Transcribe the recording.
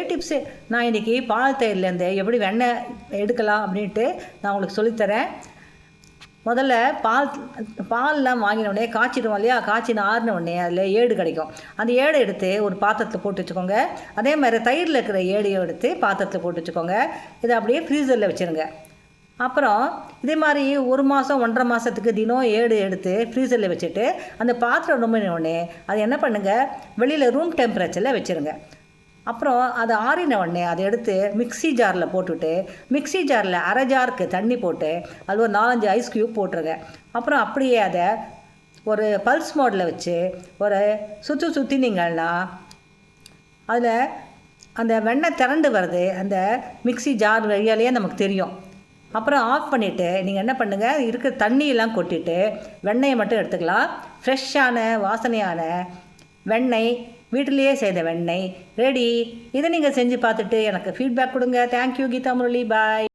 Tips நான் இன்றைக்கி பால் தயிர்லேருந்து எப்படி வெண்ணெய் எடுக்கலாம் அப்படின்ட்டு நான் உங்களுக்கு சொல்லித்தரேன். முதல்ல பால்லாம் வாங்கினோடனே காய்ச்சிடுவோம் இல்லையா, காய்ச்சின ஆறின உடனே அதில் ஏடு கிடைக்கும். அந்த ஏடை எடுத்து ஒரு பாத்திரத்தில் போட்டு வச்சுக்கோங்க. அதே மாதிரி தயிரில் இருக்கிற ஏடையும் எடுத்து பாத்திரத்தில் போட்டு வச்சுக்கோங்க. இதை அப்படியே ஃப்ரீசரில் வச்சுருங்க. அப்புறம் இதே மாதிரி 1 மாதம் 1.5 மாதத்துக்கு தினம் ஏடு எடுத்து ஃப்ரீசரில் வச்சுட்டு அந்த பாத்திரம் ரொம்பினோடனே அதை என்ன பண்ணுங்கள், வெளியில் ரூம் டெம்பரேச்சரில் வச்சுருங்க. அப்புறம் அது ஆறின உடனே அதை எடுத்து மிக்ஸி ஜாரில் போட்டுவிட்டு மிக்ஸி ஜாரில் அரை ஜாருக்கு தண்ணி போட்டு அது ஒரு 4-5 ஐஸ் க்யூப் போட்டுருங்க. அப்புறம் அப்படியே அதை ஒரு பல்ஸ் மோடில் வச்சு ஒரு சுற்றினீங்கன்னா அதில் அந்த வெண்ணெய் திரண்டு வருது அந்த மிக்ஸி ஜார் வழியாலேயே நமக்கு தெரியும். அப்புறம் ஆஃப் பண்ணிவிட்டு நீங்கள் என்ன பண்ணுங்கள், இருக்கிற தண்ணியெல்லாம் கொட்டிட்டு வெண்ணெயை மட்டும் எடுத்துக்கலாம். ஃப்ரெஷ்ஷான வாசனையான வெண்ணெய், வீட்டிலையே செய்த வெண்ணெய் ரெடி. இதை நீங்கள் செஞ்சு பார்த்துட்டு எனக்கு ஃபீட்பேக் கொடுங்க. தேங்க்யூ கீதா முரளி, பாய்.